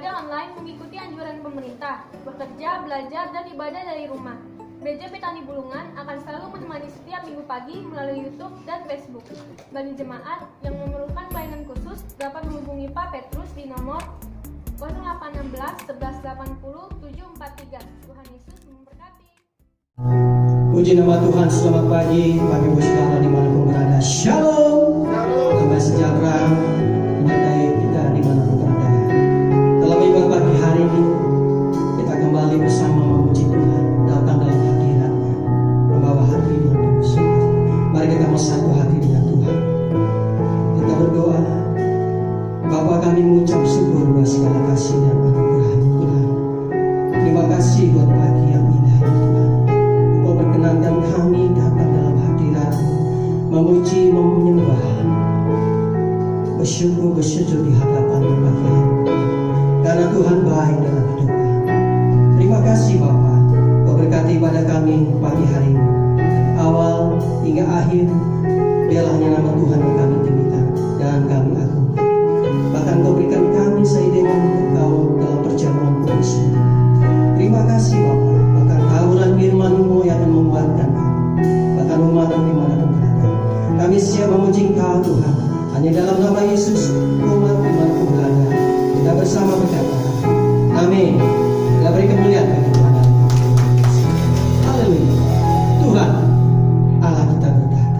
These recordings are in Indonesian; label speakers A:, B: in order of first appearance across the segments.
A: belajar online mengikuti anjuran pemerintah, bekerja, belajar, dan ibadah dari rumah. Gereja Betani Bulungan akan selalu menemani setiap minggu pagi melalui YouTube dan Facebook. Bagi jemaat yang memerlukan pelayanan khusus dapat menghubungi Pak Petrus di nomor 0816 1180 743. Tuhan Yesus memberkati.
B: Puji nama Tuhan, selamat pagi Bapak Ibu saudara dimanapun berada. Shalom, damai sejahtera menyertai kita dimanapun berada. Dalam ibadah pagi hari ini kita kembali bersama memuji Tuhan, datang dalam hadirat-Nya, membawa hati yang tulus. Mari kita bersatu hati dengan Tuhan. Kita berdoa. Bapa, kami mengucap syukur buat segala kasih dan anugerah Tuhan. Terima kasih buat pagi yang indah ini Tuhan. Engkau berkenankan kami datang dalam hadirat, memuji, menyembah, bersyukur, bersujud di hadapan-Mu pagi hari ini. Karena Tuhan baik dalam hidup kami. Terima kasih Bapa, Kau berkati pada kami pagi hari ini. Awal hingga akhir, biarlah hanya nama Tuhan yang kami tinggikan dan kami agungkan. Bahkan Kau berikan kami seidengan Engkau dalam perjalanan kudus. Terima kasih Bapa, bahkan tauran firman-Mu yang akan menguatkan kami, bahkan umat dimanapun berada. Kami siap memuji Engkau Tuhan. Hanya dalam nama Yesus, umat dimanapun berada, kita bersama berkata, amin. Kita beri kemuliaan bagi Tuhan. Haleluya. Tuhan Allah kita berkata.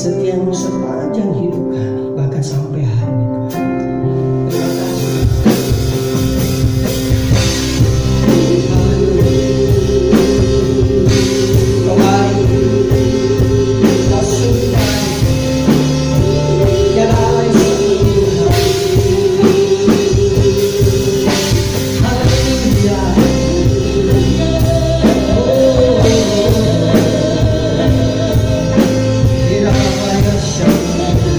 B: setiamu sepanjang hidup kami, bahkan sampai hari ini Tuhan. Terima kasih. Kembali masuk kembali. Tiada Allah yang seperti Tuhan. Haleluya. Tidak apa yang syaitan.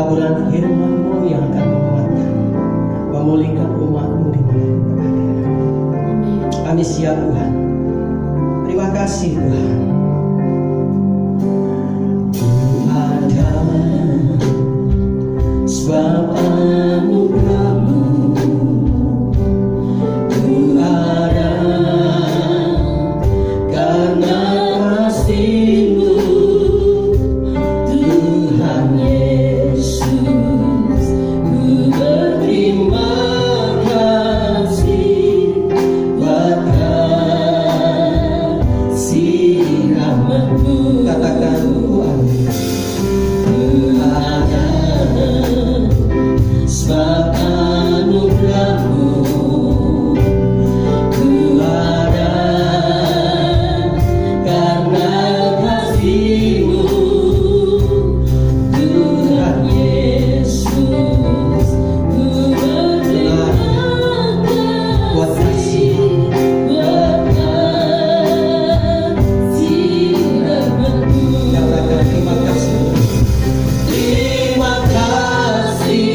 B: pelaburan firman-Mu yang akan menguatkan, memulihkan umat-Mu di mana berada. Kami siap Tuhan. Terima kasih Tuhan. Ada sebab anugerah-Mu, ku ada karena kasih-Mu, Tuhan Yesus. Ku berterima kasih buat kasih rahmat-Mu. Katakan ku ada sebab anugerah-Mu, ku ada karena kasih-Mu, Tuhan Yesus. Ku berterima buat kasih, buat kasih rahmat-Mu. Katakan terima kasih. Terima kasih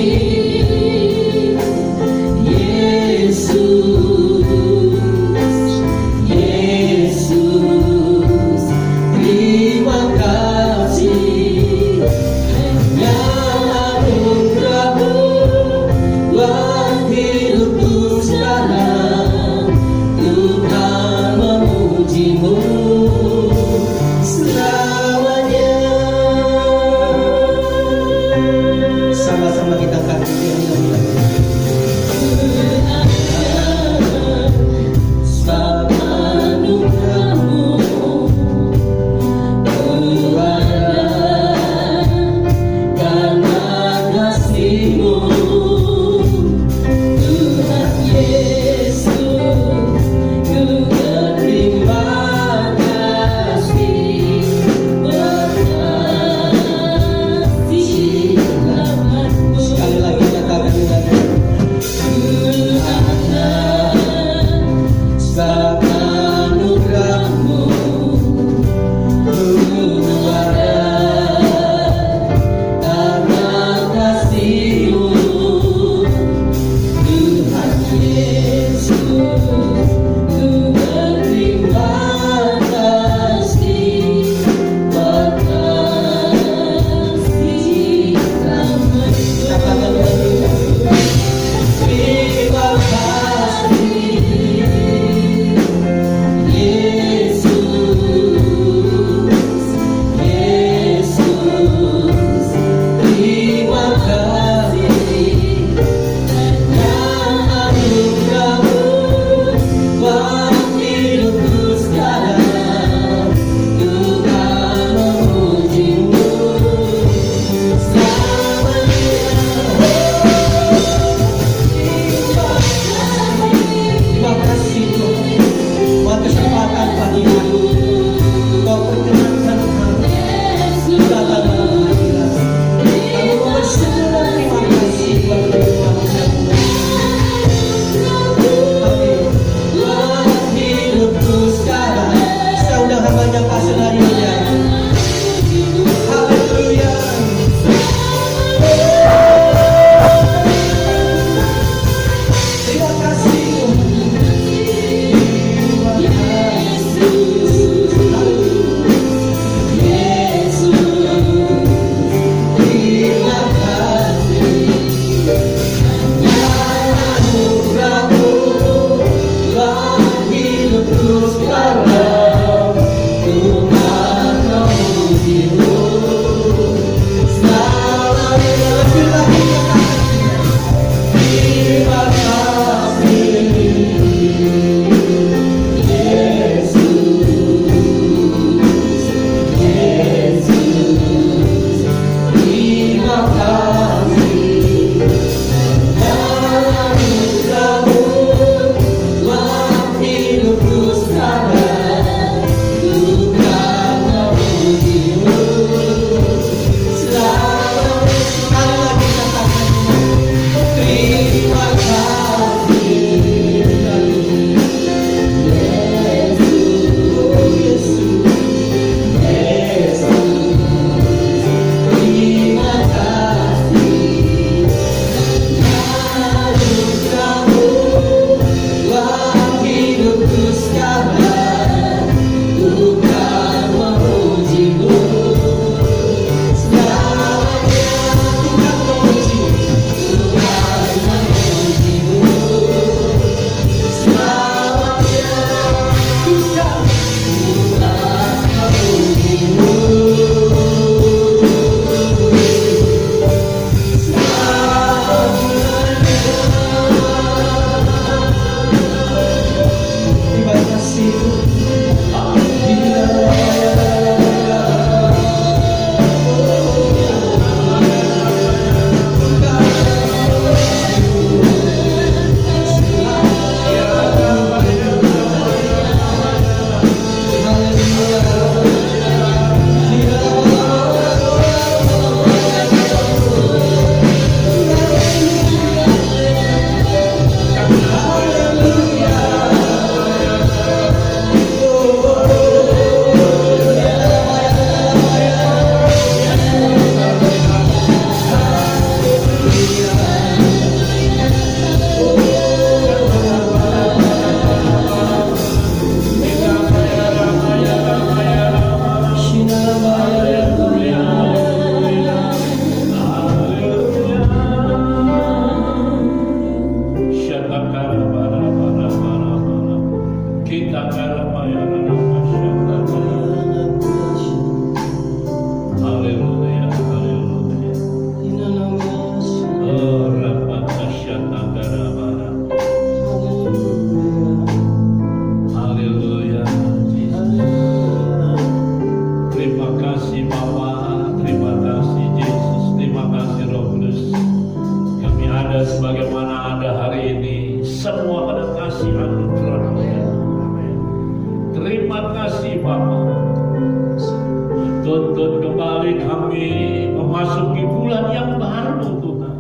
C: memasuki bulan yang baru Tuhan.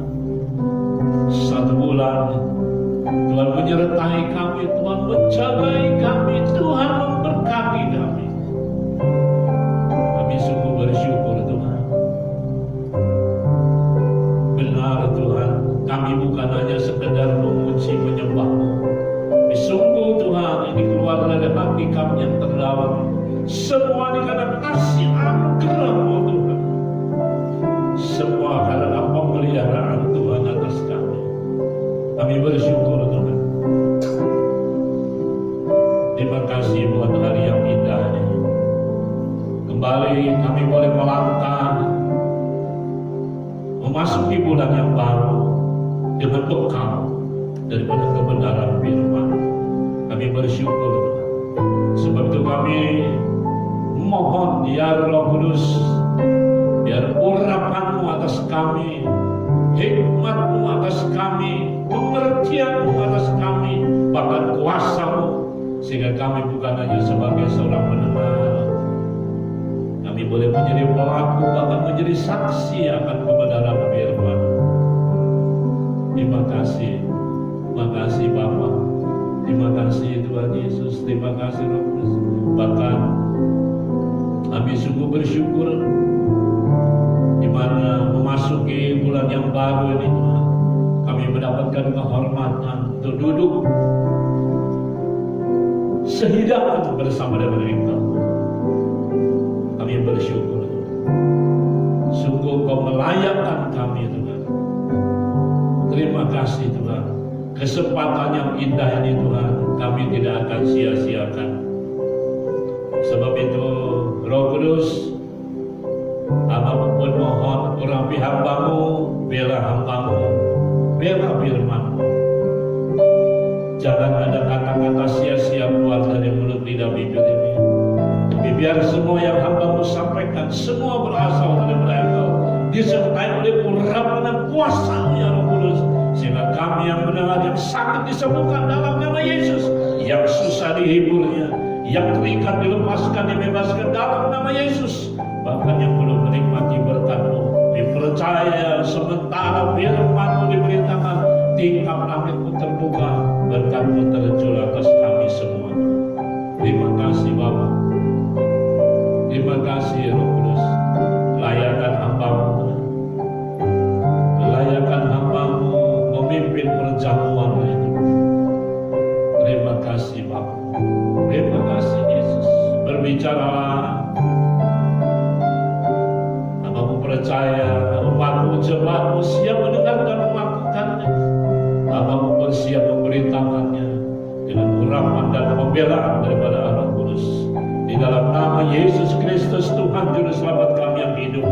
C: Satu bulan Tuhan menyertai kami, Tuhan menjagai kami, Tuhan memberkati kami. Kami sungguh bersyukur Tuhan. Benar Tuhan, kami bukan hanya sekedar memuji menyembah-Mu. Sungguh Tuhan, ini keluar dari hati kami yang terdalam. Semua ini karena kasih anugerah-Mu Tuhan. Semua karena pemeliharaan Tuhan atas kami. Kami bersyukur Tuhan. Terima kasih buat hari yang indah ini. Kembali kami boleh melangkah memasuki bulan yang baru dengan bekal daripada kebenaran firman. Kami bersyukur Tuhan. Sebab itu kami mohon ya Roh Kudus, biar urapan-Mu atas kami, hikmat-Mu atas kami, pengertian-Mu atas kami, bahkan kuasa-Mu, sehingga kami bukan hanya sebagai seorang pendengar, kami boleh menjadi pelaku, bahkan menjadi saksi akan kebenaran firman. Terima kasih Bapa, terima kasih Tuhan Yesus, terima kasih Roh Kudus. Bahkan kami sungguh bersyukur di mana memasuki bulan yang baru ini Tuhan, kami mendapatkan kehormatan untuk duduk sehidangan bersama dengan Engkau. Kami bersyukur Tuhan. Sungguh Kau melayakkan kami Tuhan. Terima kasih Tuhan. Kesempatan yang indah ini Tuhan, kami tidak akan sia-siakan. Sebab itu Roh Kudus, Hamba pun mohon urapi hamba-Mu, bela hamba-Mu, bela firman-Mu. Jangan ada kata-kata sia-sia keluar dari mulut lidah bibir ini. Tapi biar semua yang hamba-Mu sampaikan, semua berasal dari Engkau, disertai oleh urapan dan kuasa-Mu ya Roh Kudus, sehingga kami yang mendengar yang sakit disembuhkan dalam nama Yesus, yang susah dihiburnya, yang terikat dilepaskan, dibebaskan dalam nama Yesus. Bahkan yang belum menikmati berkat-Mu, dipercaya sementara firman-Mu diberitakan, tingkap langit-Mu terbuka, berkat-Mu terjun atas kami semua. Terima kasih Bapa, terima kasih Roh Kudus. Layakan hamba-Mu, layakan hamba-Mu memimpin perjamuan ini. Terima kasih Bapa, terima kasih Yesus. Berbicaralah, Hamba-Mu percaya umat-Mu, jemaat-Mu siap mendengar dan melakukannya. Hamba-Mu bersiap memberitakannya dengan urapan dan pembelaan daripada Roh Kudus. Di dalam nama Yesus Kristus Tuhan Juru Selamat kami yang hidup,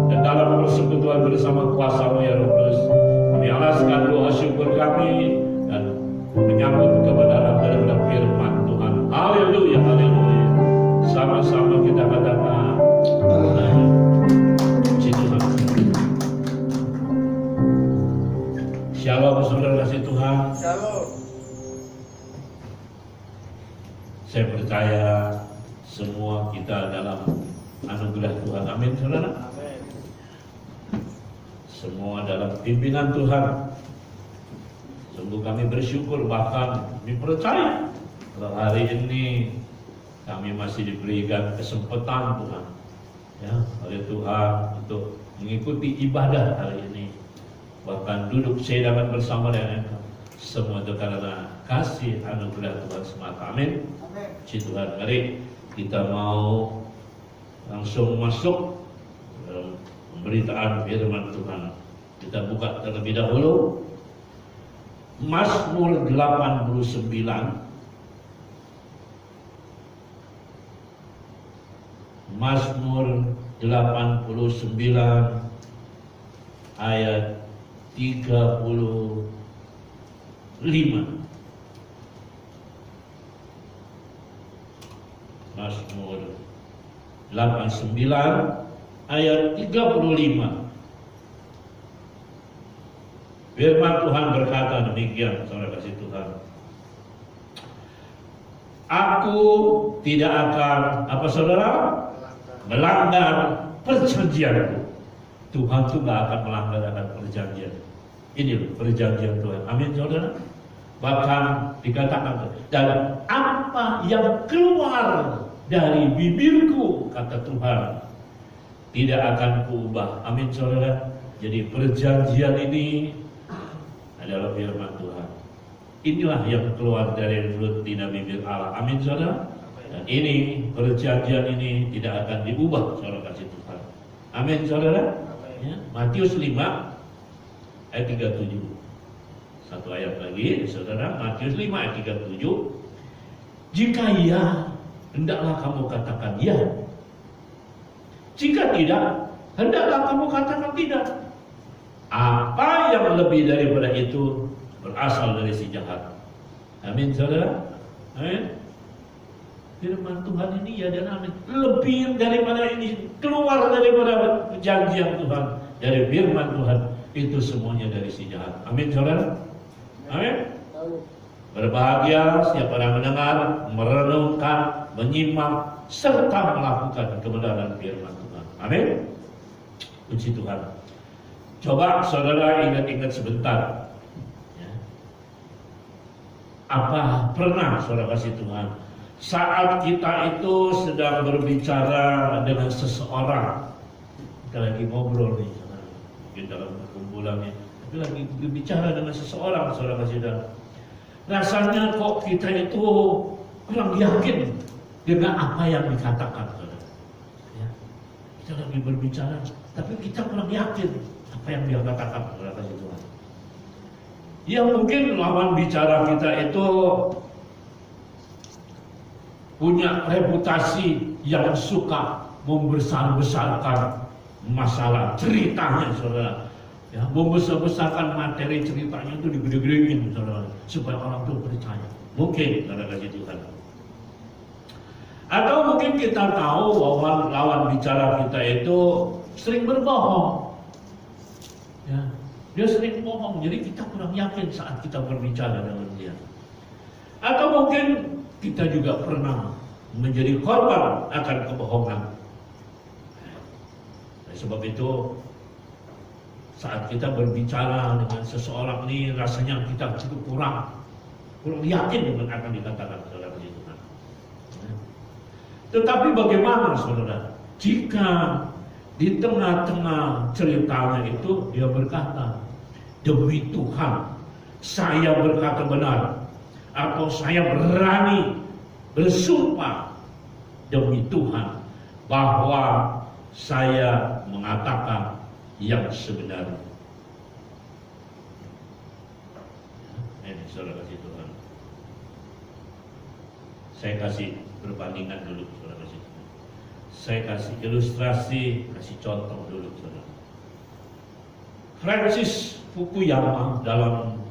C: dan dalam persekutuan bersama kuasa-Mu ya Roh Kudus, kami alaskan doa syukur kami dan menyambut kebenaran daripada firman Tuhan. Haleluya, haleluya. Sama-sama kita katakan amin. Puji Tuhan. Shalom saudara kasih Tuhan.
D: Shalom.
C: Saya percaya semua kita dalam anugerah Tuhan. Amin saudara.
D: Amin.
C: Semua dalam pimpinan Tuhan. Sungguh kami bersyukur, bahkan kami percaya kalau hari ini kami masih diberikan kesempatan Tuhan, ya, oleh Tuhan untuk mengikuti ibadah hari ini, bahkan duduk sehidangan bersama dengan Engkau. Semua itu karena kasih anugerah Tuhan semata. Amin.
D: Amin.
C: Puji Tuhan. Mari kita mau langsung masuk dalam pemberitaan firman Tuhan. Kita buka terlebih dahulu Mazmur 89. Mazmur 89 ayat 35. Mazmur 89 ayat 35. Firman Tuhan berkata demikian, saudara kasih Tuhan. Aku tidak akan, apa saudara? Melanggar perjanjianku. Tuhan tuh nggak akan melanggar akan perjanjian. Ini loh perjanjian Tuhan. Amin saudara. Bahkan dikatakan, dan apa yang keluar dari bibirku, kata Tuhan, tidak akan kuubah. Amin saudara. Jadi perjanjian ini adalah firman Tuhan. Inilah yang keluar dari mulut lidah bibir Allah. Amin saudara. Dan ini perjanjian ini tidak akan diubah, saudara kasih Tuhan. Amin saudara. Ya, Matius 5 ayat 37. Satu ayat lagi, saudara. Matius 5 ayat 37. Jika iya, hendaklah kamu katakan ya. Jika tidak, hendaklah kamu katakan tidak. Apa yang lebih daripada itu berasal dari si jahat. Amin saudara. Amin. Firman Tuhan ini ya dan amin. Lebih daripada ini, keluar daripada perjanjian Tuhan, dari firman Tuhan, itu semuanya dari si jahat. Amin saudara. Amin. Berbahagia siapa yang mendengar, merenungkan, menyimak, serta melakukan kebenaran firman Tuhan. Amin. Puji Tuhan. Coba saudara ingat-ingat sebentar. Ya. Apa pernah saudara kasih Tuhan, saat kita itu sedang berbicara dengan seseorang, kita lagi ngobrol nih, mungkin dalam kumpulan ini, tapi lagi berbicara dengan seseorang, saudara kasih Tuhan, rasanya kok kita itu kurang yakin dengan apa yang dikatakan, saudara. Ya. Kita lagi berbicara, tapi kita kurang yakin apa yang dia katakan, saudara kasih Tuhan. Ya mungkin lawan bicara kita itu punya reputasi yang suka membesar-besarkan masalah ceritanya, saudara. Ya, membesar-besarkan materi ceritanya itu digede-gedein, saudara, supaya orang itu percaya. Mungkin, saudara kasih Tuhan. Atau mungkin kita tahu bahwa lawan bicara kita itu sering berbohong. Ya, dia sering bohong, jadi kita kurang yakin saat kita berbicara dengan dia. Atau mungkin kita juga pernah menjadi korban akan kebohongan. Sebab itu saat kita berbicara dengan seseorang ini, rasanya kita cukup kurang yakin dengan apa yang dikatakan, saudara kasih Tuhan. Tetapi bagaimana, saudara, jika di tengah-tengah ceritanya itu dia berkata, demi Tuhan saya berkata benar, atau saya berani bersumpah demi Tuhan bahwa saya mengatakan yang sebenarnya. Ini saudara kasih Tuhan. Saya kasih perbandingan dulu, saudara kasih Tuhan. Saya kasih ilustrasi, kasih contoh dulu, saudara. Francis Fukuyama dalam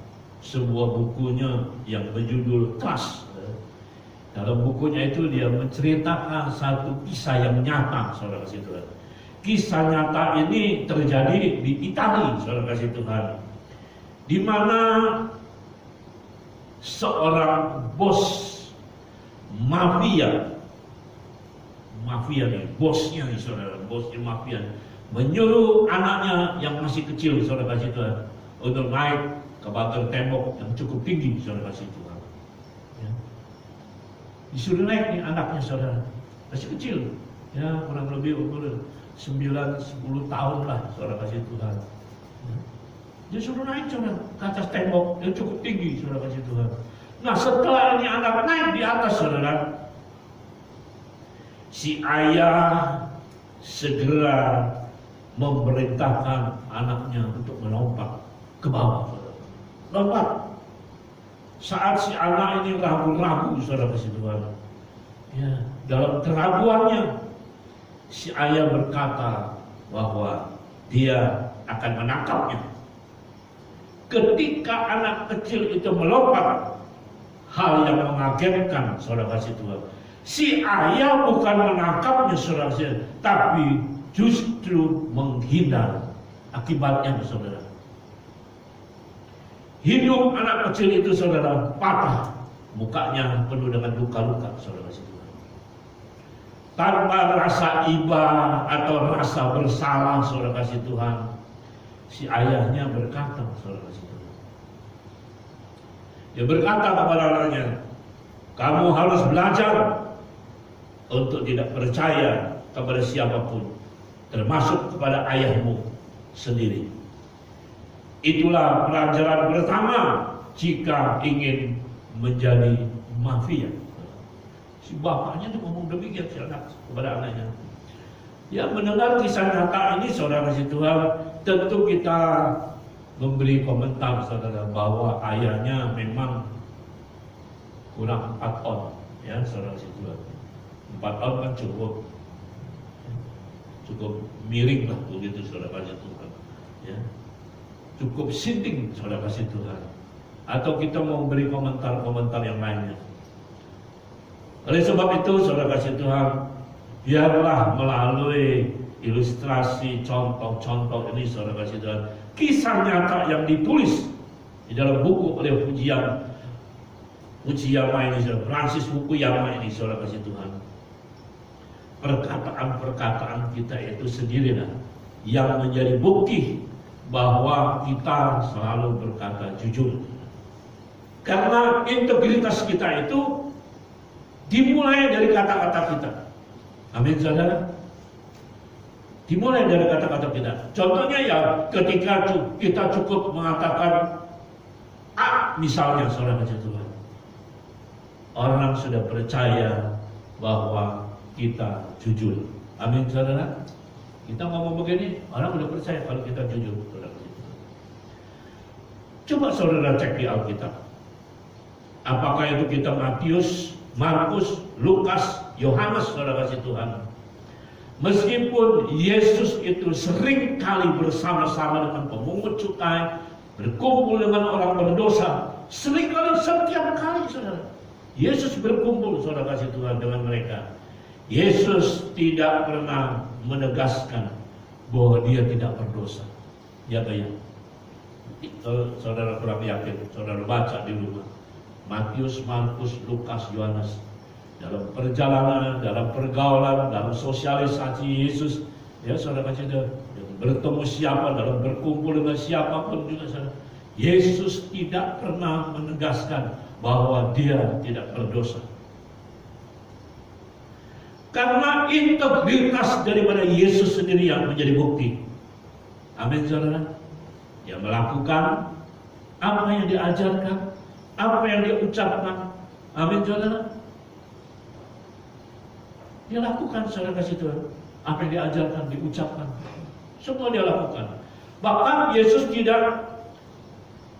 C: sebuah bukunya yang berjudul Trust. Dalam bukunya itu dia menceritakan satu kisah yang nyata, saudara kasih Tuhan. Kisah nyata ini terjadi di Italia, saudara kasih Tuhan, di mana seorang bos mafia nih, bosnya nih, saudara, bosnya mafia menyuruh anaknya yang masih kecil, saudara kasih Tuhan, untuk naik ke pagar tembok yang cukup tinggi, saudara kasih Tuhan. Ya. Disuruh naik nih anaknya, saudara, masih kecil, ya kurang lebih umur 9-10 tahun lah, saudara kasih Tuhan. Ya. Dia suruh naik, saudara, ke atas tembok yang cukup tinggi, saudara kasih Tuhan. Nah setelah ini anak naik di atas, saudara, si ayah segera memerintahkan anaknya untuk melompat ke bawah, saudara. Lompat. Saat si anak ini ragu-ragu, saudara kasih Tuhan, ya, dalam keraguannya si ayah berkata bahwa dia akan menangkapnya. Ketika anak kecil itu melompat, hal yang mengagetkan, saudara kasih Tuhan, si ayah bukan menangkapnya, saudara kasih, tapi justru menghindar. Akibatnya, saudara, hidung anak kecil itu, saudara, patah, mukanya penuh dengan luka-luka, saudara kasih Tuhan. tanpa rasa iba atau rasa bersalah, saudara kasih Tuhan. Si ayahnya berkata, saudara kasih Tuhan. Dia berkata kepada anaknya, kamu harus belajar untuk tidak percaya kepada siapapun, termasuk kepada ayahmu sendiri. Itulah pelajaran pertama jika ingin menjadi mafia. Si bapaknya tuh ngomong demikian si anak kepada anaknya. Ya, mendengar kisah nyata ini, saudara kasih Tuhan, tentu kita memberi komentar, saudara, bahwa ayahnya memang kurang 4 on, ya, saudara kasih Tuhan. 4 on kan cukup miring lah begitu, saudara kasih Tuhan. Ya, cukup sinting, saudara kasih Tuhan. Atau kita mau beri komentar-komentar yang lainnya. Oleh sebab itu, saudara kasih Tuhan, biarlah melalui ilustrasi contoh-contoh ini, saudara kasih Tuhan, kisah nyata yang ditulis di dalam buku oleh Fujiyama ini, Francis Fukuyama ini, saudara kasih Tuhan. Perkataan-perkataan kita itu sendirilah yang menjadi bukti bahwa kita selalu berkata jujur. Karena integritas kita itu dimulai dari kata-kata kita. Amin, saudara. Dimulai dari kata-kata kita. Contohnya ya, ketika kita cukup mengatakan A, misalnya, saudara kasih Tuhan, orang sudah percaya bahwa kita jujur. Amin, saudara. Kita ngomong begini, orang sudah percaya kalau kita jujur, saudara kasih Tuhan. Coba saudara cek di Alkitab. Apakah itu kita Matius, Markus, Lukas, Yohanes, saudara kasih Tuhan. Meskipun Yesus itu sering kali bersama-sama dengan pemungut cukai, berkumpul dengan orang berdosa, sering kali, setiap kali, saudara, Yesus berkumpul, saudara kasih Tuhan, dengan mereka. Yesus tidak pernah menegaskan bahwa dia tidak berdosa. Ya, ya. Kalau saudara kurang yakin, saudara baca di rumah. Matius, Markus, Lukas, Yohanes. Dalam perjalanan, dalam pergaulan, dalam sosialisasi Yesus, ya, saudara kasih Tuhan, bertemu siapa, dalam berkumpul dengan siapapun juga, saudara, Yesus tidak pernah menegaskan bahwa dia tidak berdosa. Karena integritas daripada Yesus sendiri yang menjadi bukti. Amin, saudara. Dia melakukan apa yang diajarkan, apa yang dia ucapkan. Amin, saudara. Dia lakukan, saudara kasih Tuhan, apa yang diajarkan, diucapkan, semua dia lakukan. Bahkan Yesus tidak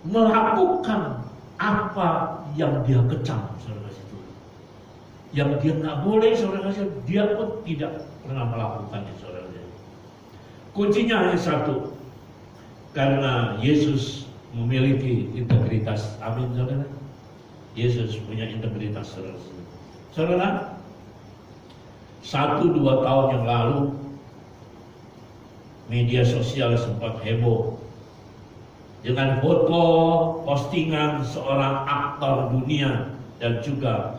C: melakukan apa yang dia kecam, saudara kasih Tuhan. Yang dia nggak boleh, saudara kasih, dia pun tidak pernah melakukannya, saudara. Kuncinya hanya satu, karena Yesus memiliki integritas. Amin, saudara. Yesus punya integritas, saudara. Saudara, 1-2 tahun yang lalu media sosial sempat heboh dengan foto postingan seorang aktor dunia dan juga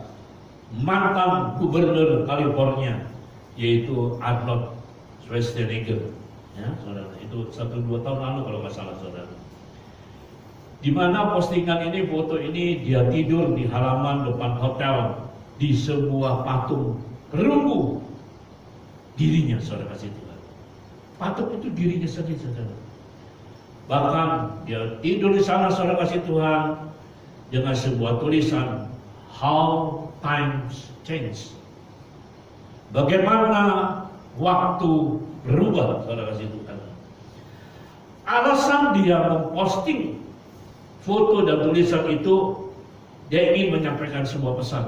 C: mantan gubernur California, yaitu Arnold Schwarzenegger. Ya, saudara, itu 1-2 tahun lalu kalau nggak salah, saudara. Di mana postingan ini, foto ini, dia tidur di halaman depan hotel di sebuah patung perunggu dirinya, saudara kasih Tuhan. Patung itu dirinya sendiri, saudara. Bahkan dia tidur di sana, saudara kasih Tuhan, dengan sebuah tulisan, How Times Change. Bagaimana waktu berubah, saudara kasih Tuhan. Alasan dia memposting foto dan tulisan itu, dia ingin menyampaikan sebuah pesan.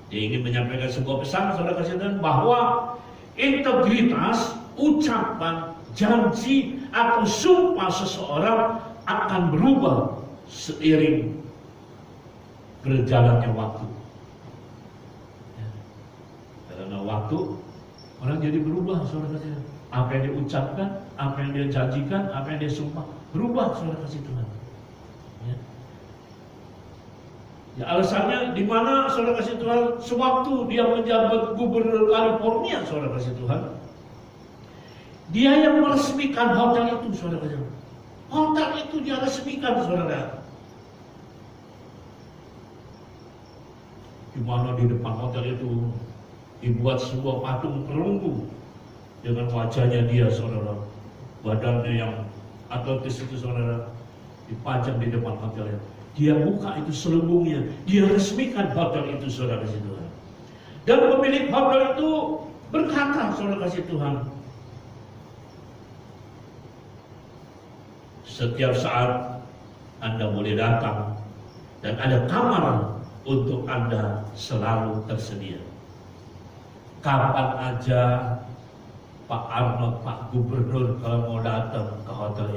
C: Dia ingin menyampaikan sebuah pesan, saudara kasih Tuhan, bahwa integritas, ucapan, janji, atau sumpah seseorang akan berubah seiring berjalannya waktu. Karena waktu, orang jadi berubah, saudara kasih Tuhan. Apa yang dia ucapkan, apa yang dia janjikan, apa yang dia sumpah, berubah, saudara kasih Tuhan. Ya. Ya alasannya di mana saudara kasih Tuhan, sewaktu dia menjabat gubernur California, saudara kasih Tuhan, dia yang meresmikan hotel itu, saudara kasih Tuhan. Hotel itu dia resmikan, saudara. Di mana di depan hotel itu dibuat sebuah patung perunggu dengan wajahnya dia, saudara, badannya yang atletis itu, saudara, dipajang di depan hotelnya. Dia buka itu selubungnya, dia resmikan hotel itu, saudara kasih Tuhan. Dan pemilik hotel itu berkata, saudara kasih Tuhan, setiap saat Anda boleh datang dan ada kamar untuk Anda selalu tersedia. Kapan aja Pak Arnold, Pak Gubernur kalau mau datang ke hotel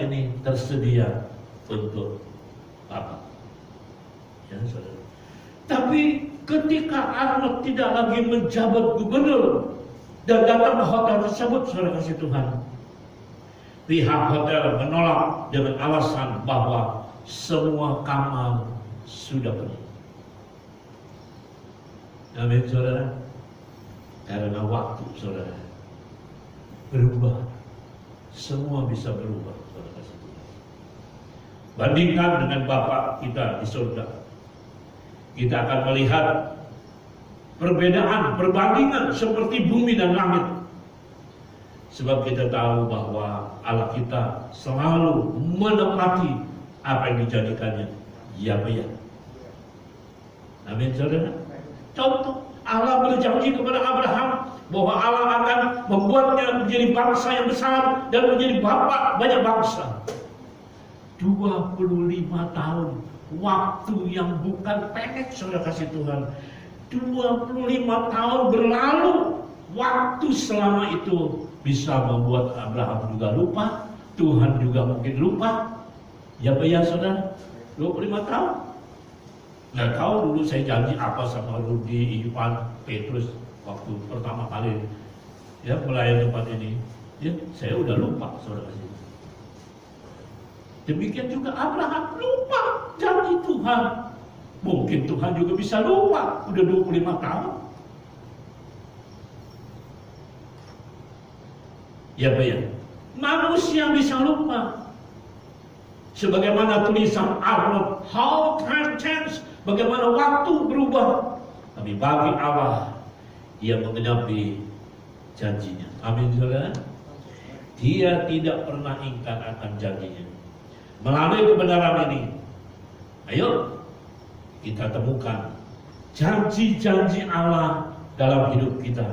C: ini tersedia untuk Bapak. Ya, saudara. Tapi ketika Arnold tidak lagi menjabat gubernur dan datang ke hotel tersebut, saudara kasih Tuhan, pihak hotel menolak dengan alasan bahwa semua kamar sudah penuh. Amin, saudara. Karena waktu, saudara, berubah. Semua bisa berubah, saudara kasih Tuhan. Bandingkan dengan Bapa kita di surga, kita akan melihat perbedaan, perbandingan seperti bumi dan langit. Sebab kita tahu bahwa Allah kita selalu menepati apa yang dijadikannya ya. Amin, saudara. Contoh, Allah berjanji kepada Abraham bahwa Allah akan membuatnya menjadi bangsa yang besar dan menjadi bapa banyak bangsa. 25 tahun, waktu yang bukan pendek, saudara kasih Tuhan. 25 tahun berlalu, waktu selama itu bisa membuat Abraham juga lupa, Tuhan juga mungkin lupa. Ya saudara, 25 tahun. Nggak tahu dulu saya janji apa sama Rudi, Ivan, Petrus waktu pertama kali ya melayani tempat ini. Ya, saya udah lupa, saudara kasih. Demikian juga Abraham lupa janji Tuhan. Mungkin Tuhan juga bisa lupa, udah 25 tahun. Ya, manusia bisa lupa. Sebagaimana tulisan Arnold, how time change, bagaimana waktu berubah. Tapi bagi Allah, Dia menggenapi janjinya. Amin, saudara. Dia tidak pernah ingkar akan janjinya. Melalui kebenaran ini, ayo kita temukan janji-janji Allah dalam hidup kita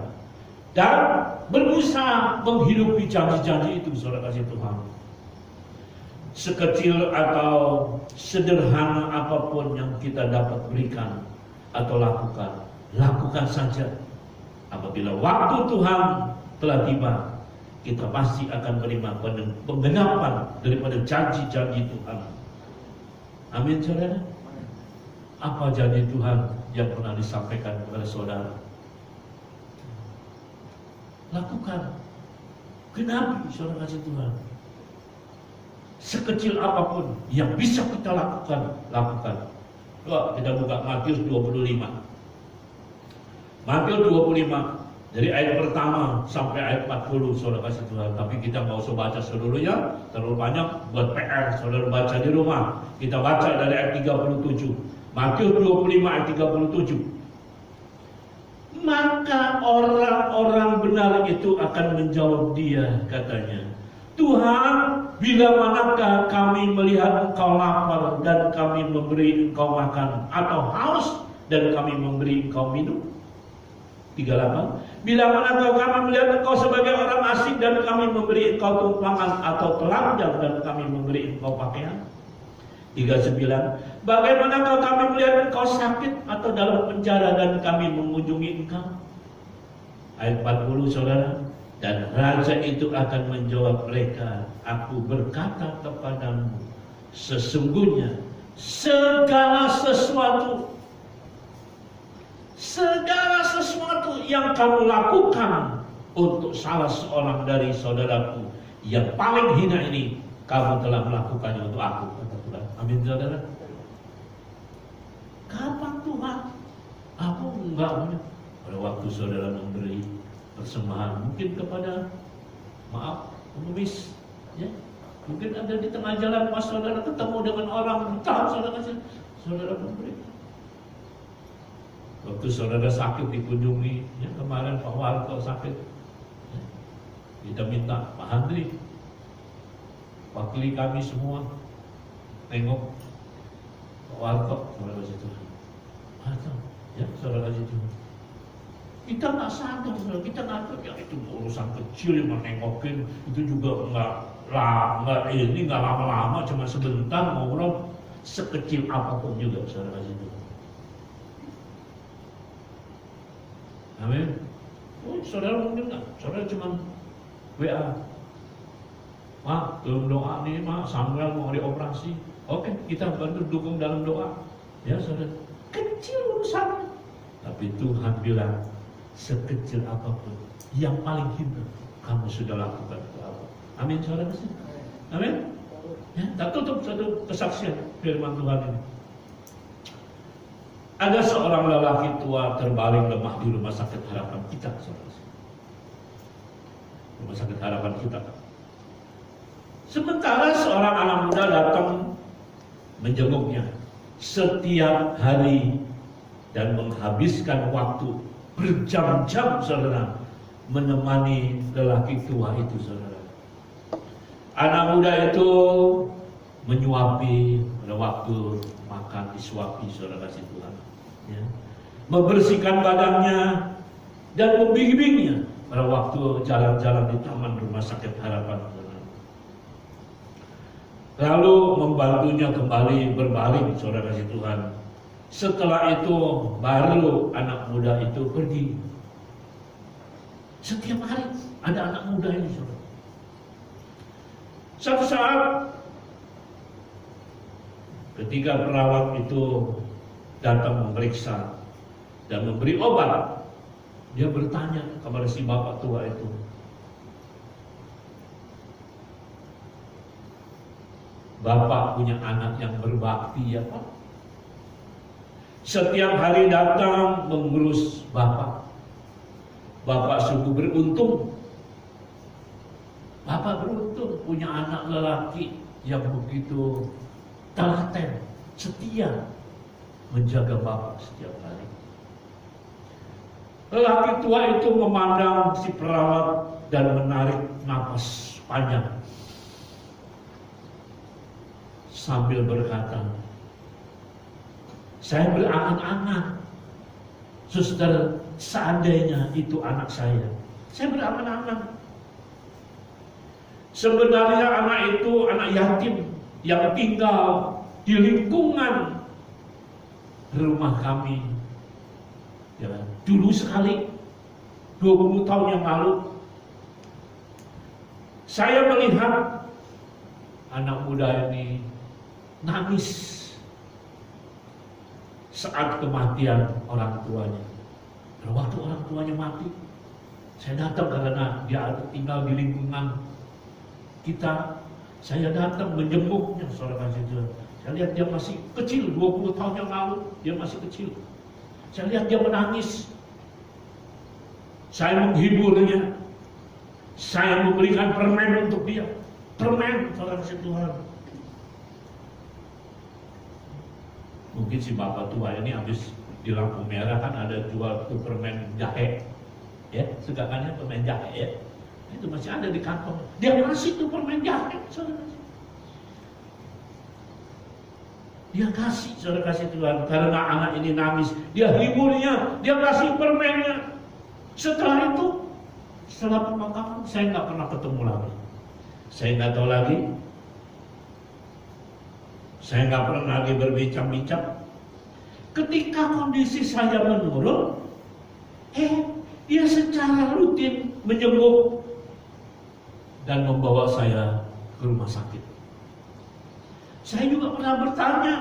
C: dan berusaha menghidupi janji-janji itu, saudara kasih Tuhan. Sekecil atau sederhana apapun yang kita dapat berikan atau lakukan saja. Apabila waktu Tuhan telah tiba, kita pasti akan menerima penggenapan daripada janji-janji Tuhan. Amin, saudara. Apa janji Tuhan yang pernah disampaikan kepada saudara? Lakukan, genapi, saudara kasih Tuhan. Sekecil apapun yang bisa kita lakukan. Coba kita buka Matius 25. Matius 25 dari ayat pertama sampai ayat 40, saudara kasih Tuhan. Tapi kita nggak usah baca seluruhnya, terlalu banyak buat PR, saudara baca di rumah. Kita baca dari ayat 37. Matius 25 ayat 37. Maka orang-orang benar itu akan menjawab dia, katanya, Tuhan, bila manakah kami melihat Engkau lapar dan kami memberi Engkau makan, atau haus dan kami memberi Engkau minum? 38. Bila manakah kami melihat Engkau sebagai orang asing dan kami memberi Engkau tumpangan atau telanjang dan kami memberi Engkau pakaian? 39. Bagaimanakah kami melihat Engkau sakit atau dalam penjara dan kami mengunjungi Engkau? Ayat 40, saudara. Dan raja itu akan menjawab mereka, aku berkata kepadamu, sesungguhnya segala sesuatu yang kamu lakukan untuk salah seorang dari saudaraku yang paling hina ini, kamu telah melakukannya untuk aku, kata Tuhan. Amin, saudara. Kapan Tuhan? Aku enggak. Pada waktu saudara memberi persembahan, mungkin kepada, maaf, pengemis, ya, mungkin ada di tengah jalan pas saudara ketemu dengan orang, tahu saudara memberi. Waktu saudara sakit dikunjungi, ya, kemarin Pak Warto sakit, ya, kita minta Pak Handri, wakili kami semua, tengok Pak Warto, saudara kasih Tuhan. Ya, saudara kasih Tuhan. Kita nggak sadar, kita nggak tahu, ya itu urusan kecil yang menengokin, itu juga nggak lama-lama, cuma sebentar ngobrol, sekecil apapun juga, saudara kasih Tuhan. Amin. Oh, saudara mungkin nggak? Saudara cuma WA. Mak, belum doa nih, Mak. Samuel mau dioperasi. Oke, kita bantu dukung dalam doa. Ya, saudara. Kecil urusannya. Tapi Tuhan bilang, sekecil apapun, yang paling hina, kamu sudah lakukan itu apa. Amin, saudara. Amin. Ya, kita tutup satu kesaksian firman Tuhan ini. Ada seorang lelaki tua terbaring lemah di rumah sakit harapan kita, saudara. Rumah sakit harapan kita. Sementara seorang anak muda datang menjenguknya setiap hari dan menghabiskan waktu berjam-jam, saudara, menemani lelaki tua itu, saudara. Anak muda itu menyuapi pada waktu makan, disuapi, saudara kasih Tuhan, ya. Membersihkan badannya dan membimbingnya pada waktu jalan-jalan di taman rumah sakit harapan, saudara. Lalu membantunya kembali berbaring, saudara kasih Tuhan. Setelah itu baru anak muda itu pergi. Setiap hari ada anak muda ini, saudara. Suatu saat ketika perawat itu datang memeriksa dan memberi obat, dia bertanya kepada si bapak tua itu, Bapak punya anak yang berbakti ya Pak? Setiap hari datang mengurus Bapak. Bapak sungguh beruntung. Bapak beruntung punya anak lelaki yang begitu telaten, setia menjaga Bapak setiap hari. Lelaki tua itu memandang si perawat dan menarik napas panjang sambil berkata, saya berangan-angan, suster, seandainya itu anak saya berangan-angan. Sebenarnya anak itu anak yatim yang tinggal di lingkungan rumah kami. Ya, dulu sekali 20 tahun yang lalu saya melihat anak muda ini nangis saat kematian orang tuanya. Waktu orang tuanya mati, saya datang karena dia tinggal di lingkungan kita. Saya datang menjenguknya, saudara kasih Tuhan. Saya lihat dia masih kecil, 20 tahun yang lalu dia masih kecil. Saya lihat dia menangis. Saya menghiburnya. Saya memberikan permen untuk dia. Permen, saudara kasih Tuhan. Mungkin si bapak tua ini habis di lampu merah kan ada jual tuh permen jahe, ya, segakannya permen jahe, ya, itu masih ada di kantong. Dia kasih tuh permen jahe, saudara. Dia kasih, saudara kasih Tuhan, karena anak ini nangis, dia hiburnya, dia kasih permennya. Setelah itu, setelah pemakaman, saya nggak pernah ketemu lagi. Saya nggak tahu lagi. Saya nggak pernah lagi berbincang-bincang. Ketika kondisi saya menurun, dia secara rutin menjenguk dan membawa saya ke rumah sakit. Saya juga pernah bertanya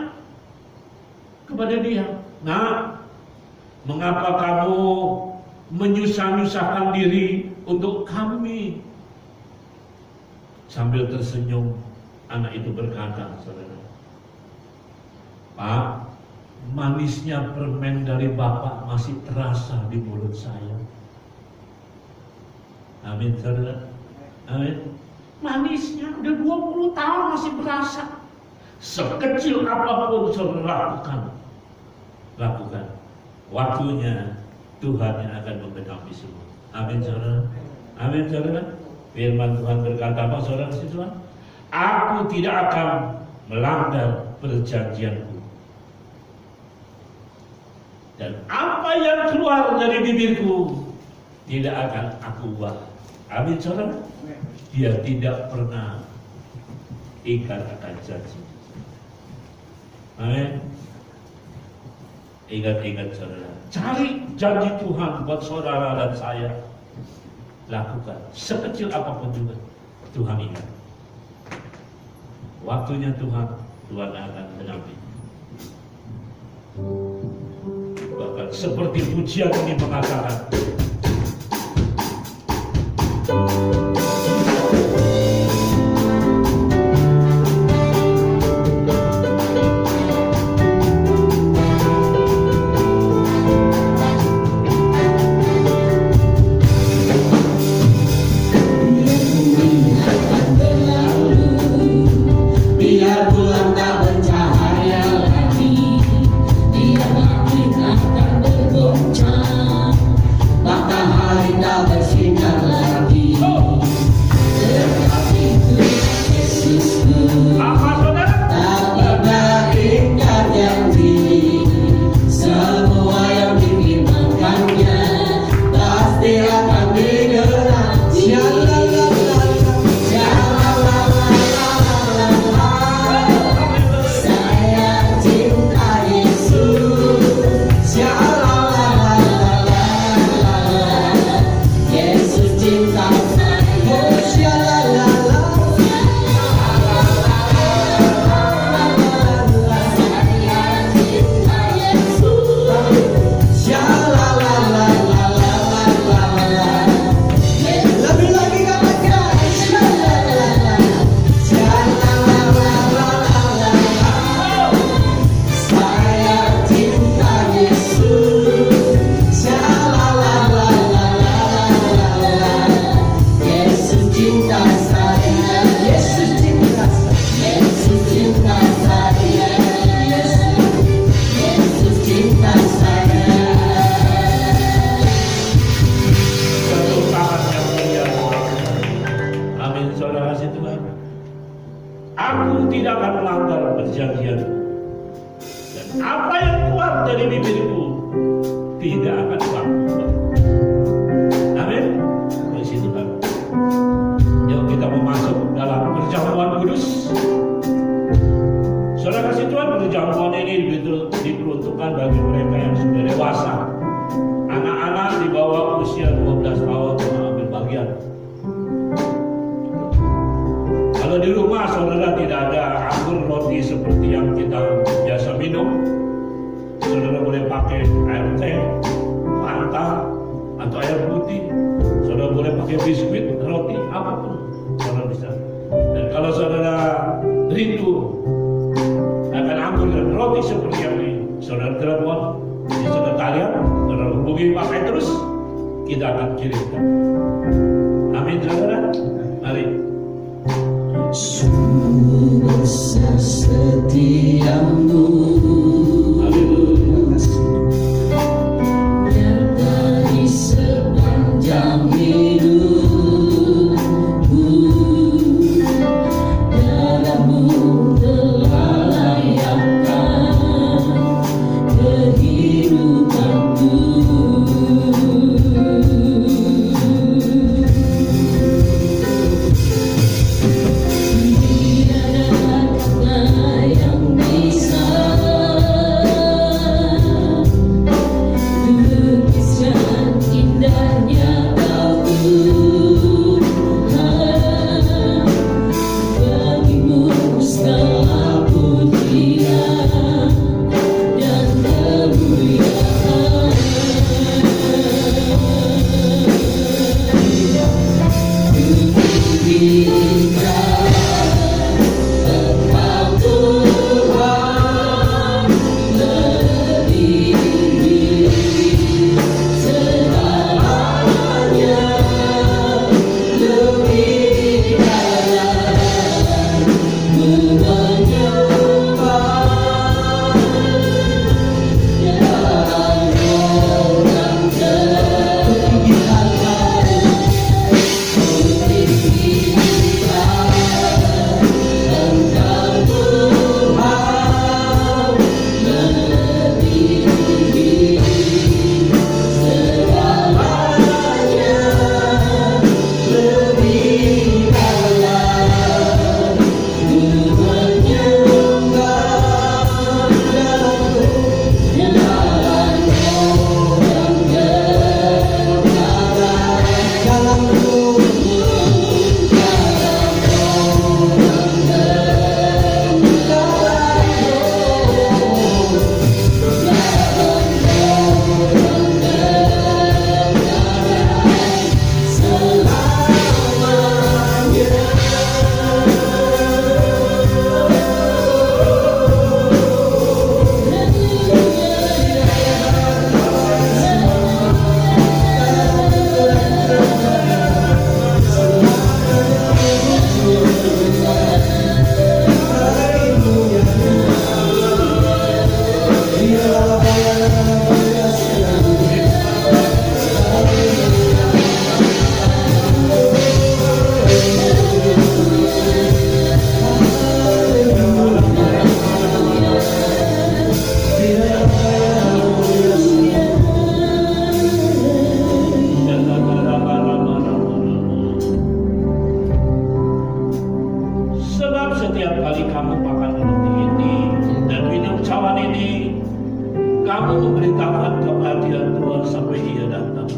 C: kepada dia, "Nah, mengapa kamu menyusah-nyusahkan diri untuk kami?" Sambil tersenyum, anak itu berkata, saudara, "Pak, manisnya permen dari Bapak masih terasa di mulut saya. Amin, saudara. Amin. Manisnya udah 20 tahun masih berasa. Sekecil apapun saudara lakukan. Waktunya Tuhan yang akan membenahi semua. Amin, saudara. Amin, saudara. Firman Tuhan berkata apa, saudara Tuhan? Aku tidak akan melanggar perjanjianku. Dan apa yang keluar dari bibirku tidak akan aku ubah. Amin, saudara. Dia tidak pernah ingkar akan janji. Amin. Ingat-ingat saudara, cari janji Tuhan buat saudara dan saya. Lakukan, sekecil apapun juga. Tuhan ingat. Waktunya Tuhan akan menampil. Bahkan seperti pujian ini mengatakan, aku tidak akan melanggar perjanjian. Dan apa yang keluar dari bibirku tidak akan aku ubah. Amin. Puji Tuhan. Yuk kita masuk dalam perjamuan kudus. Saudara kasih Tuhan, perjamuan ini diperuntukkan bagi mereka yang sudah dewasa. Anak-anak di bawah usia 12 tahun mengambil bagian. Kalau di rumah saudara tidak ada anggur roti seperti yang kita biasa minum, saudara boleh pakai air teh, Fanta, atau air putih. Saudara boleh pakai biskuit, roti, apapun saudara bisa. Dan kalau saudara rindu akan anggur dan roti seperti yang ini, saudara telepon di sekretariat, saudara hubungi Pak Petrus, kita akan kirimkan. Amin, saudara. Mari.
D: Sungguh besar setiamu, nyata di sepanjang hidupku. Darahmu telah layakkan kehidupanku. Yang
C: kali kamu makan roti ini dan minum cawan ini, kamu memberitakan kematian Tuhan sampai Ia datang.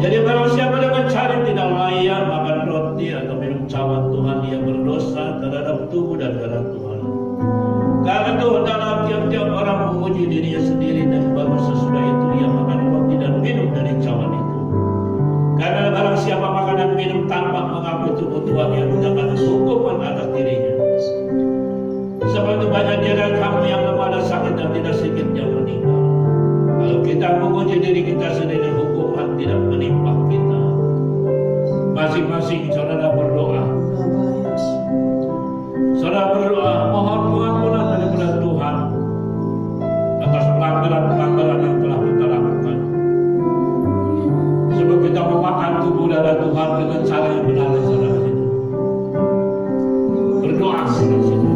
C: Jadi barang siapa yang mencari tidak layak makan roti atau minum cawan Tuhan, ia berdosa terhadap tubuh dan darah Tuhan. Karena itu hendaklah tiap-tiap orang memuji dirinya sendiri, dan baru sesudah itu ia makan roti dan minum dari cawan itu. Karena barang siapa makan dan minum tanpa mengakui tubuh Tuhan, ia mendapat hukuman atas dirinya. Sebab itu banyak di antara kamu yang lemah dan sakit dan tidak sedikit yang meninggal. Kalau kita memuji diri kita sendiri, hukuman tidak menimpa kita. Masing-masing saudara berdoa. Saudara berdoa, mohon pengampunan daripada Tuhan atas pelanggaran-pelanggaran yang telah kita lakukan. Sebab kita memakan tubuh darah Tuhan dengan cara yang benar, saudara. Berdoa saudara.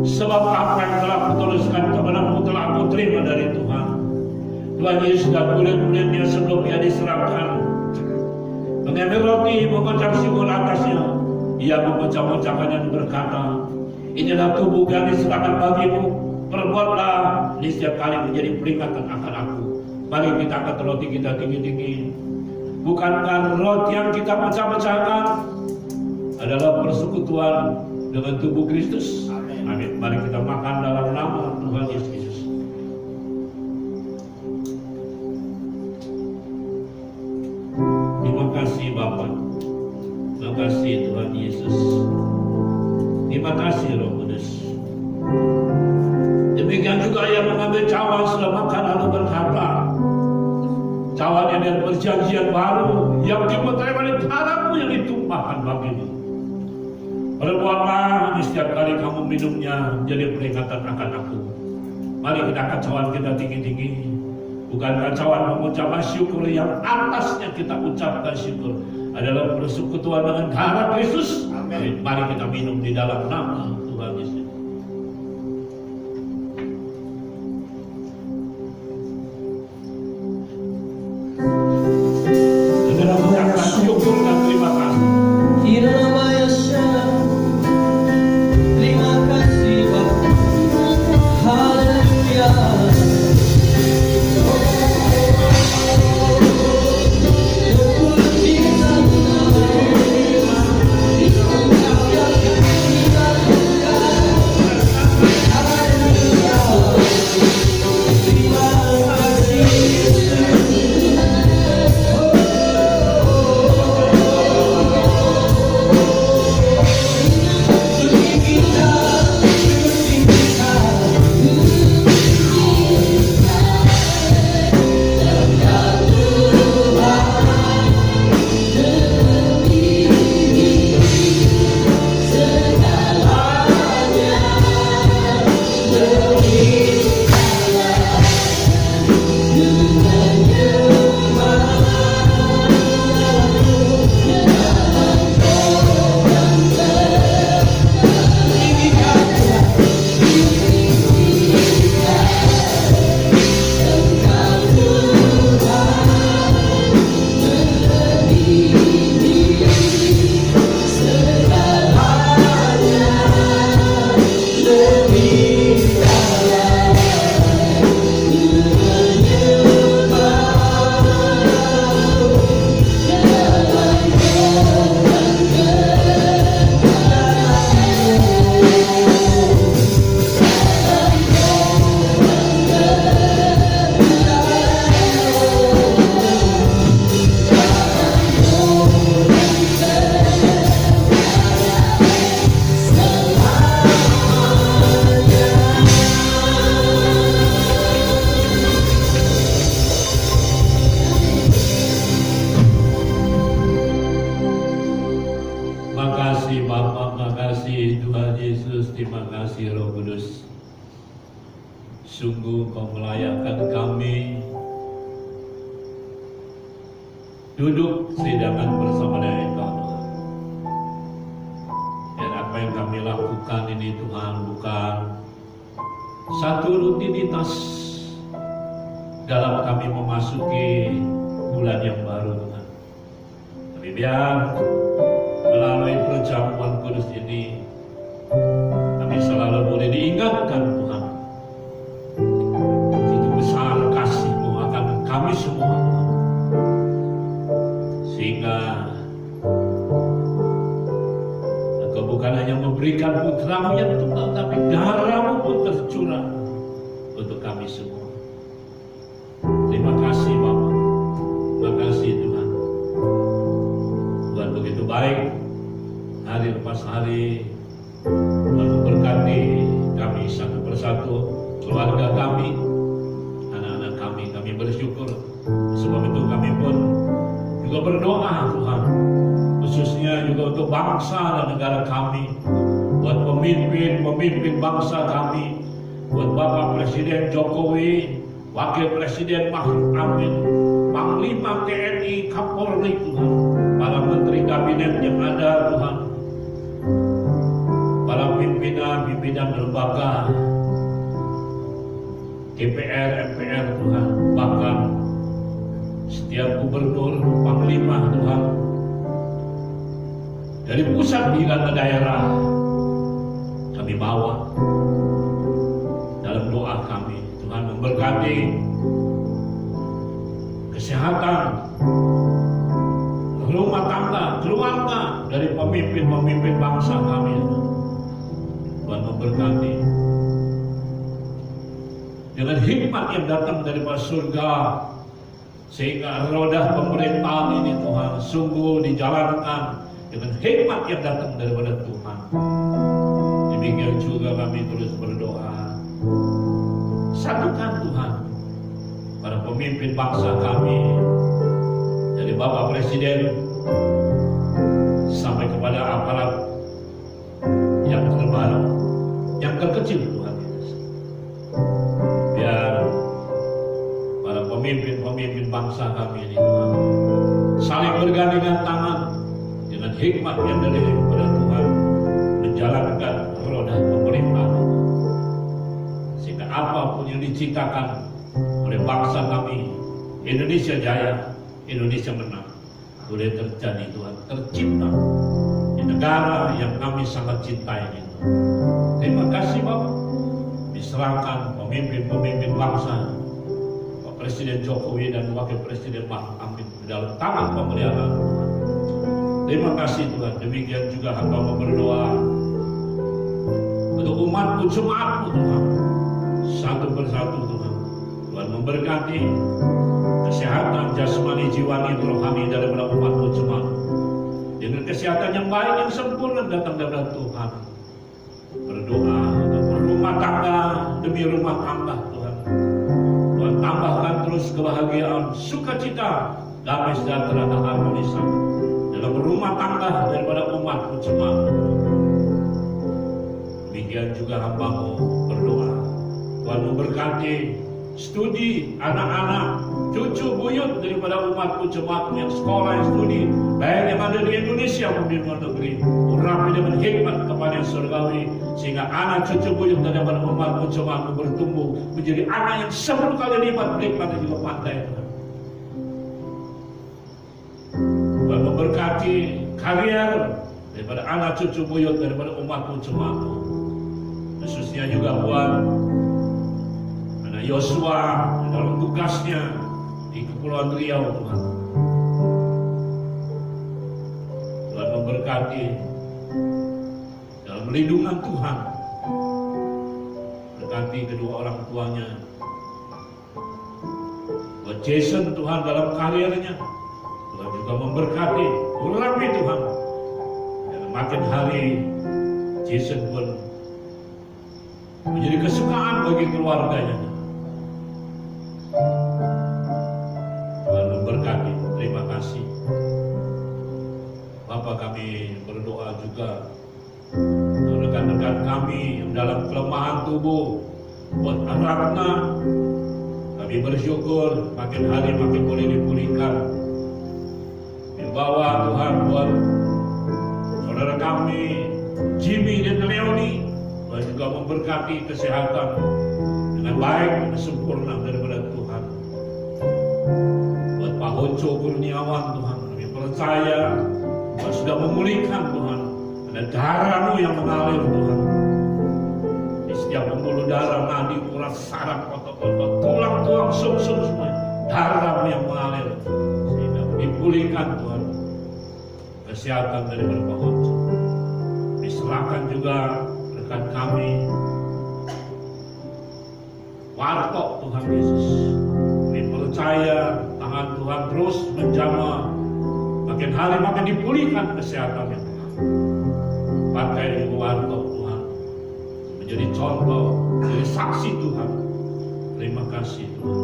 C: Sebab apa yang telah kutuliskan kepadamu telah aku terima dari Tuhan. Tuhan Yesus dan murid-muridnya sebelum Ia diserahkan mengambil roti, mengucap syukur atasnya. Ia mengucap-ucapannya dan berkata, inilah tubuh yang diserahkan bagimu. Perbuatlah ini setiap kali menjadi peringatan akan aku. Mari kita angkat roti kita tinggi-tinggi. Bukankah roti yang kita pecah-pecahkan adalah persekutuan dengan tubuh Kristus? Amin. Mari kita makan dalam nama Tuhan Yesus Kristus. Terima kasih Bapa. Terima kasih Tuhan Yesus. Terima kasih Roh Kudus. Demikian juga Ia mengambil cawan setelah makan lalu berkata, cawan yang dari perjanjian baru yang dimeterai oleh darahmu yang ditumpahkan bagimu. Perbuatlah di setiap kali kamu minumnya jadi peringatan akan aku. Mari kita angkat cawan kita tinggi-tinggi. Bukankah cawan mengucapkan syukur yang atasnya kita ucapkan syukur adalah persekutuan dengan darah Kristus? Amin. Mari kita minum di dalam nama Tuhan Yesus. Segera mengucapkan syukur dan terima kasih.
B: Terima kasih Bapa. Haleluya.
D: Terima kasih.
C: kasih Roh Kudus. Sungguh Kau melayakkan kami duduk sehidangan bersama dengan Engkau, Tuhan. Dan apa yang kami lakukan ini, Tuhan, bukan satu rutinitas dalam kami memasuki bulan yang baru, Tuhan. Tapi biar melalui perjamuan kudus ini kami selalu boleh diingatkan, Tuhan, begitu besar kasih-Mu akan kami semua, Tuhan. Sehingga Engkau bukan hanya memberikan putra-Mu yang tunggal, tapi darah-Mu pun tercurah untuk kami semua. Terima kasih Bapa, terima kasih Tuhan. Tuhan begitu baik, hari lepas hari. Tuhan memberkati kami satu persatu, keluarga kami, anak-anak kami. Kami bersyukur. Sebab itu kami pun juga berdoa, Tuhan, khususnya juga untuk bangsa dan negara kami, buat pemimpin bangsa kami, buat Bapak Presiden Jokowi, Wakil Presiden Ma'ruf Amin, Panglima TNI, Kapolri, Tuhan, para menteri kabinet yang ada, Tuhan, para pimpinan lembaga DPR, MPR, Tuhan, bahkan setiap gubernur, panglima, Tuhan, dari pusat hingga ke daerah, kami bawa dalam doa kami. Tuhan memberkati kesehatan, rumah tangga, keluarga dari pemimpin bangsa kami. Tuhan memberkati dengan hikmat yang datang daripada surga, sehingga roda pemerintahan ini, Tuhan, sungguh dijalankan dengan hikmat yang datang daripada Tuhan. Demikian juga kami terus berdoa, satukan Tuhan para pemimpin bangsa kami, dari Bapak Presiden sampai kepada aparat yang terbaru, yang terkecil, Tuhan Yesus. Biar para pemimpin bangsa kami ini, Tuhan, saling bergandengan tangan dengan hikmat yang daripada Tuhan, menjalankan roda pemerintahan, sehingga apapun yang diciptakan oleh bangsa kami, Indonesia jaya, Indonesia menang, boleh terjadi, Tuhan, tercipta di negara yang kami sangat cintai ini. Terima kasih Bapak, diserahkan pemimpin bangsa, Pak Presiden Jokowi dan Wakil Presiden Ma'ruf Amin dalam tangan pemeliharaan Tuhan. Terima kasih Tuhan. Demikian juga hamba berdoa untuk umat-Mu, jemaat-Mu, Tuhan, satu persatu, Tuhan. Tuhan memberkati kesehatan jasmani, jiwani, rohani daripada umat-Mu, jemaat, dengan kesehatan yang baik, yang sempurna datang dari Tuhan. Berdoa untuk rumah tangga demi rumah tangga, Tuhan. Tuhan tambahkan terus kebahagiaan, sukacita, damai sejahtera dan harmonis dalam rumah tangga daripada umat-Mu, jemaat. Demikian juga hamba-Mu berdoa, Tuhan memberkati studi anak-anak, cucu buyut daripada umat-Mu, jemaat yang sekolah, yang studi, baik yang ada di Indonesia maupun di luar negeri. Urapi dengan hikmat kepada yang surgawi, sehingga anak cucu buyut daripada umat-Mu, jemaat bertumbuh menjadi anak yang 10 kali lipat berhikmat dan juga pandai. Tuhan memberkati karier daripada anak cucu buyut daripada umat-Mu, jemaat, khususnya juga buat anak Yosua dalam tugasnya di Kepulauan Riau, Tuhan. Tuhan memberkati dalam lindungan Tuhan, berkati kedua orang tuanya. Buat Jason, Tuhan, dalam karirnya, Tuhan juga memberkati, urapi, Tuhan. Dan makin hari Jason pun menjadi kesukaan bagi keluarganya. Tuhan memberkati. Terima kasih Bapak. Kami berdoa juga untuk rekan rekan-rekan kami yang dalam kelemahan tubuh, buat anak-anak, kami bersyukur makin hari makin boleh dipulihkan. Bawa Tuhan buat saudara kami Jimmy dan Leoni, Tuhan juga memberkati kesehatan dengan baik dan sempurna daripada Tuhan. Buat Pak Hoco Kurniawan, Tuhan kami percaya Tuhan sudah memulihkan, Tuhan. Ada darah-Mu yang mengalir, Tuhan. Di setiap pembuluh darah, nadi, urat, saraf, otot-otot, tulang-tulang, sum-sum semua, darah-Mu yang mengalir sehingga dipulihkan, Tuhan. Kesehatan daripada Pak Hoco. Diserahkan juga rekan kami Wartok, Tuhan Yesus. Kami percaya tangan Tuhan terus menjamah, makin hari makin dipulihkan kesehatannya. Pakai Wartok, Tuhan, menjadi contoh, menjadi saksi Tuhan. Terima kasih, Tuhan.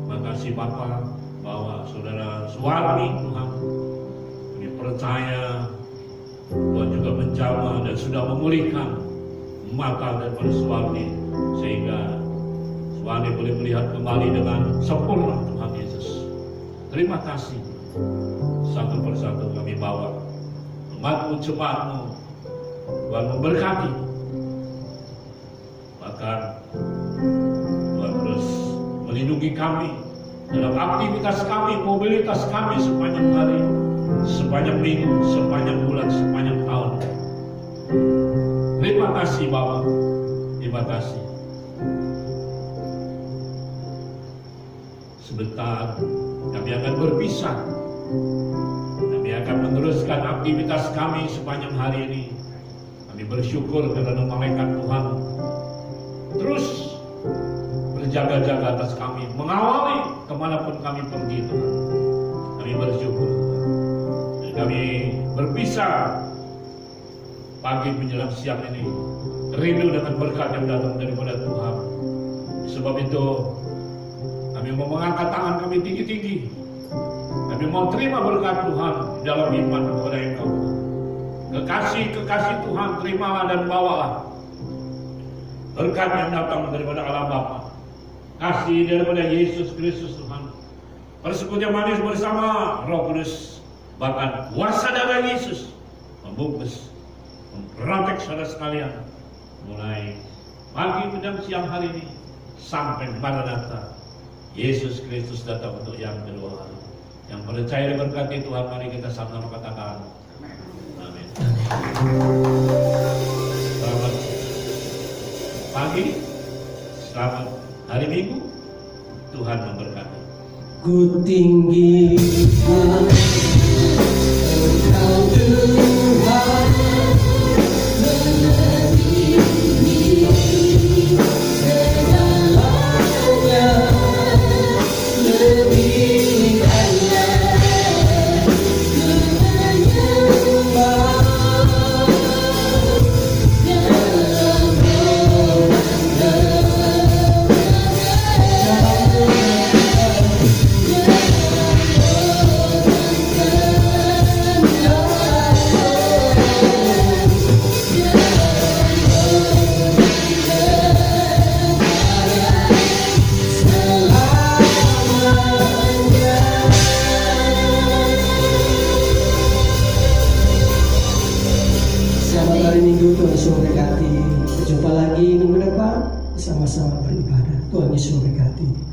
C: Terima kasih Bapak, bahwa saudara Suwarni, Tuhan, kami percaya Tuhan juga menjamah dan sudah memulihkan mata daripada Suwarni, sehingga Suwarni boleh melihat kembali dengan sempurna, Tuhan Yesus. Terima kasih. Satu persatu kami bawa umat-Mu, jemaat-Mu, Tuhan memberkati. Bahkan Tuhan terus melindungi kami dalam aktivitas kami, mobilitas kami sepanjang hari, sepanjang minggu, sepanjang bulan, sepanjang tahun. Terima kasih Bapak. Terima kasih. Sebentar kami akan berpisah. Kami akan meneruskan aktivitas kami sepanjang hari ini. Kami bersyukur karena malaikat Tuhan terus berjaga-jaga atas kami, mengawali kemanapun kami pergi, Tuhan. Kami bersyukur. Dan kami berpisah pagi menjelang siang ini, rindu dengan berkat yang datang daripada Tuhan. Sebab itu kami mau mengangkat tangan kami tinggi-tinggi. Kami mau terima berkat Tuhan dalam iman kepada Engkau. Kekasih Tuhan, terimalah dan bawalah berkat yang datang daripada Allah Bapa, kasih daripada Yesus Kristus Tuhan, persekutuan manis bersama Roh Kudus, bahkan kuasa darah Yesus membungkus, memperantek saudara sekalian, mulai pagi, menjelang siang hari ini sampai Maranatha. Yesus Kristus datang untuk yang kedua kali. Yang percaya diberkati Tuhan, mari kita sama-sama katakan amin. Selamat pagi, selamat hari Minggu, Tuhan memberkati.
B: Ku tinggikan Engkau Tuhan, melebihi segalanya, lebih banyak menyembah dalam roh dan selamat hari Minggu, Tuhan Yesus memberkati. Berjumpa lagi minggu depan, sama-sama beribadah. Tuhan Yesus memberkati.